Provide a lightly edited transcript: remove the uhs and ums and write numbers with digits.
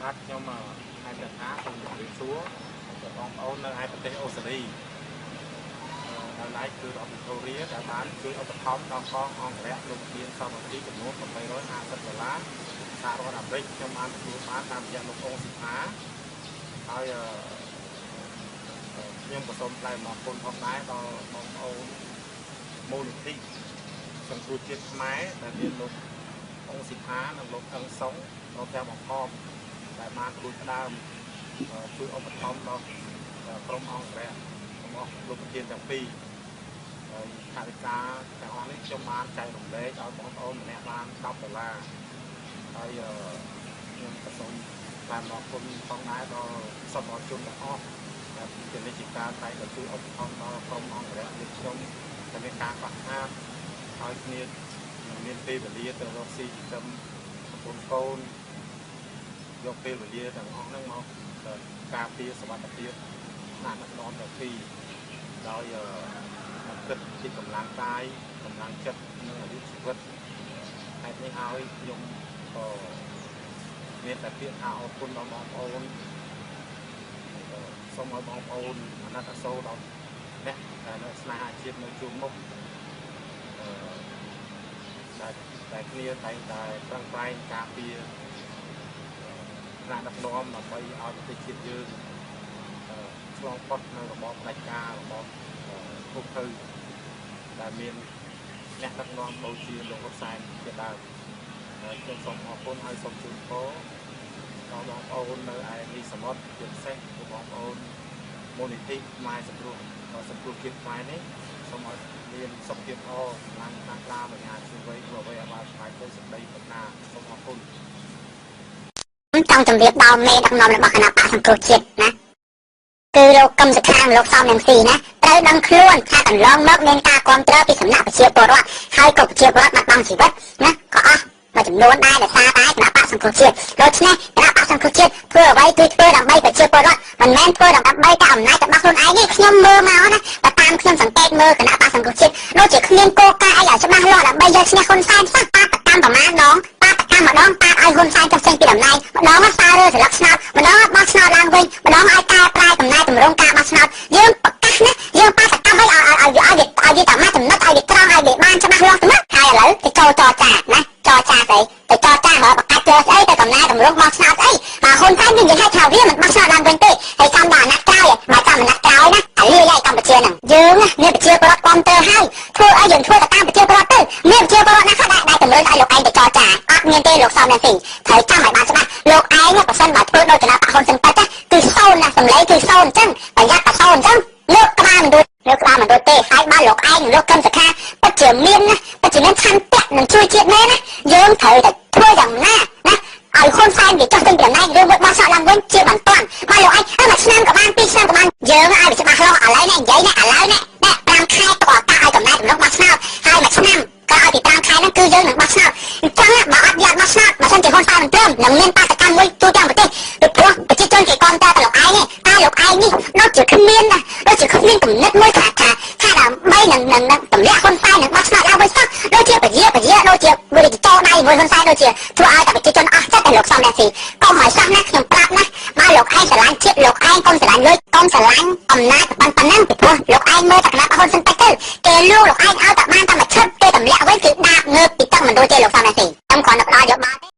បាទខ្ញុំអាចទៅថាខ្ញុំនិយាយសួរបងប្អូននៅឯប្រទេសអូស្ត្រាលីដល់ឡែកគឺរដ្ឋវិទូរីដែលបានជួយឧបត្ថម្ភដល់កងអង្គរៈលោកធានសមត្ថីចំនួន$850សហរដ្ឋអាមេរិកខ្ញុំបានទទួលបានតាមរយៈលោកអងស៊ីផាហើយខ្ញុំក៏សូមថ្លែងអំណរគុណផងដែរដល់បងប្អូនមូលនិធិសង្គ្រោះជាតិខ្មែរដែលមានលោកអងស៊ីផានិងលោកអឹងសុងដល់ទាំងបំផុតដែលបានជួយផ្ដើមជួយឧបត្ថម្ភដល់ក្រុមអង្គរៈរបស់លោកប្រធានទាំងពីរហើយថវិកាទាំងអស់នេះខ្ញុំបានចែករំលែកឲ្យបងប្អូនម្នាក់បាន$10ហើយខ្ញុំក៏សូមថ្លែងអំណរគុណផងដែរដល់សប្បុរសជនទាំងអស់ដែលជានិច្ចការតែក៏ជួយឧបត្ថម្ភដល់ក្រុមអង្គរៈដូចខ្ញុំដែលមានការខ្វះខាតហើយគ្នាមានពេលវេលាទៅរកស៊ីចិញ្ចឹមកូនយកពេលវេលាទាំងអស់ហ្នឹងមកការពារសុវត្ថិភាពណាស់ដល់ទាំងពីរដោយគិតពីកម្លាំងកាយកម្លាំងចិត្តនិងអាយុជីវិតហើយនេះឲ្យខ្ញុំក៏មានតែពាក្យថាអរគុណដល់បងប្អូនសូមឲ្យបងប្អូនអាណិតអាសូរដល់អ្នកដែលនៅស្នេហាជាតិនៅជួរមុខតែគ្នាតែងតែប្រឹងប្រែងការពារថ្នាក់ដឹកនាំដើម្បីឲ្យប្រទេសជាតិយើងឆ្លងផុតនៅរបបផ្ដាច់ការរបបគុកឃើញដែលមានអ្នកដឹកនាំដូចជាលោកហ៊ុនសែនជាដើមហើយខ្ញុំសូមអរគុណហើយសូមជូនពរដល់បងប្អូននៅឯនេះសមុទ្រជាពិសេសបងប្អូនមូលនិធិខ្មែរសង្គ្រោះជាតិខ្មែរនេះសូមឲ្យមានសុខភាពល្អឡើងតាមក្រាបញ្ញាជួយអ្វីឲ្យបានស្វែងទៅសេចក្តីប្រាថ្នាសូមអរគុណចង់ជម្រាបដល់មេដឹកនាំរបស់គណៈបកសង្គ្រោះជាតិណាគឺលោកកឹមសុខាលោកសំរងស៊ីណាត្រូវដឹងខ្លួនថាកន្លងមកមានការគ្រប់គ្រងពីសំណាក់ប្រជាពលរដ្ឋហើយក៏ប្រជាពលរដ្ឋបាត់បង់ជីវិតណាក៏អស់មួយចំនួនដែរដោយសារតែគណៈបកសង្គ្រោះជាតិដូច្នេះគណៈបកសង្គ្រោះជាតិធ្វើអ្វីគឺធ្វើដើម្បីប្រជាពលរដ្ឋមិនមែនធ្វើដើម្បីតែអំណាចរបស់ខ្លួនឯងនេះខ្ញុំមើលមកណាតែតាមខ្ញុំសង្កេតមើលគណៈបកសង្គ្រោះជាតិដូចជាគ្មានគោលការណ៍អីឲ្យច្បាស់លាស់ដើម្បីយកឈ្នះហ៊ុនសែនសោះបាតកម្មប្រមាណដងបាតកម្មម្ដងបាតឲ្យហ៊ុនសែនចុះចេញពីតំណែងម្ដងសាររើស្លឹកឆ្នោតម្ដងបោះឆ្នោតឡើងវិញម្ដងឲ្យកែប្រែកំណែតម្រង់ការបោះឆ្នោតយើងប្រកាសណាយើងបាតកម្មឲ្យវាតាមចំណុចឲ្យវាត្រង់ឲ្យវាបានច្បាស់លាស់ទៅហើយឥឡូវទៅចូលចរចាណាចរចាស្អីទៅចរចាហើយបកាច់ធ្វើស្អីទៅកំណែតម្រង់បោះឆ្នោតស្អីបើហ៊ុនសែននិយាយថាវាមិនបោះឆ្នោតឡើងវិញទេហើយចាំដល់អាណត្តិក្រោយមកចាំអាណត្តិក្រោយណាអាលីឲ្យកម្ពុជាហ្នឹងយើងមានប្រជាពលរដ្ឋគ្រប់គ្រងហើយធ្វើអីយើងធ្វើទៅតាមប្រជាពលរដ្ឋទៅមានប្រជាពលរដ្ឋណាខ្លះដែលតម្រូវឲ្យលោកឯងទៅចរចាអត់មានទេលោកសំរងស៊ីត្រូវចាំឲ្យបានច្បាស់លោកឯងបើសិនបើធ្វើដោយគណៈបកហ៊ុនស៊ិនប៉ិតគឺសូន្យណាសម្លេងគឺសូន្យអញ្ចឹងប្រយ័ត្នតែសូន្យអញ្ចឹងលើកក្បាលមិនដូចទេហើយបានលោកឯងលោកកឹមសុខាពិតជាមានណាពិតជាមានឆន្ទៈនឹងជួយជាតិមែនណាយើងត្រូវតែធ្វើយ៉ាងណាណាឲ្យហ៊ុនសែនវាចុះពេញតំណែងរឿងមួយបោះឆ្នោតឡើងវិញជាបន្ទាន់បើលោកឯងមួយឆ្នាំក៏បាន2ឆ្នាំក៏បានយើងឲ្យវាច្បាស់លាស់ឥឡូវនេះនិយាយណាឥឡូវនេះ5ខែតអតាឲ្យកំណែតម្រង់បោះឆ្នោតហើយមួយឆ្នាំក៏ឲ្យពី5ខែហ្នឹងគឺយើងនឹងបោះឆ្នោតអញ្ចឹងបើអត់យកបោះឆ្នោតបើសិនជាហ៊ុនសែនមិនព្រមនឹងមានបាតកម្មមួយទូទាំងប្រទេសពីព្រោះប្រជាជនគេគាំទ្រទៅលោកឯងតែលោកឯងនេះដូចជាគ្មានណាដូចជាគ្មានគំនិតមួយថាដើម្បីនឹងទម្លាក់ហ៊ុនសែននឹងបោះឆ្នោតឡើងវិញសោះដូចជាពជាដូចជាវិរិយចោដៃមួយហ៊ុនសែនដូចជាធ្វើឲ្យតែប្រជាជនអស់ចិត្តតែលោកសំរងស៊ីកុំឲ្យសោះណាខ្ញុំប្រាប់ណាបើលោកឯងស្រឡាញ់ជាតិលោកឯងកុំស្រឡាញ់លុយកុំស្រឡាញ់អំណាចប៉ុណ្ណឹងពីព្រោះលោកឯងមើលតែគណៈហ៊ុនស៊ិនប៉ិតទៅគេលួងលោកឯងឲ្យតែបានតែមួយឈុតគេទម្លាក់វិញគឺដាបងើបពីទឹកមិនដូចទេលោកសំរងស៊ីខ្ញុំគ្រាន់តែផ្ដល់យោបល់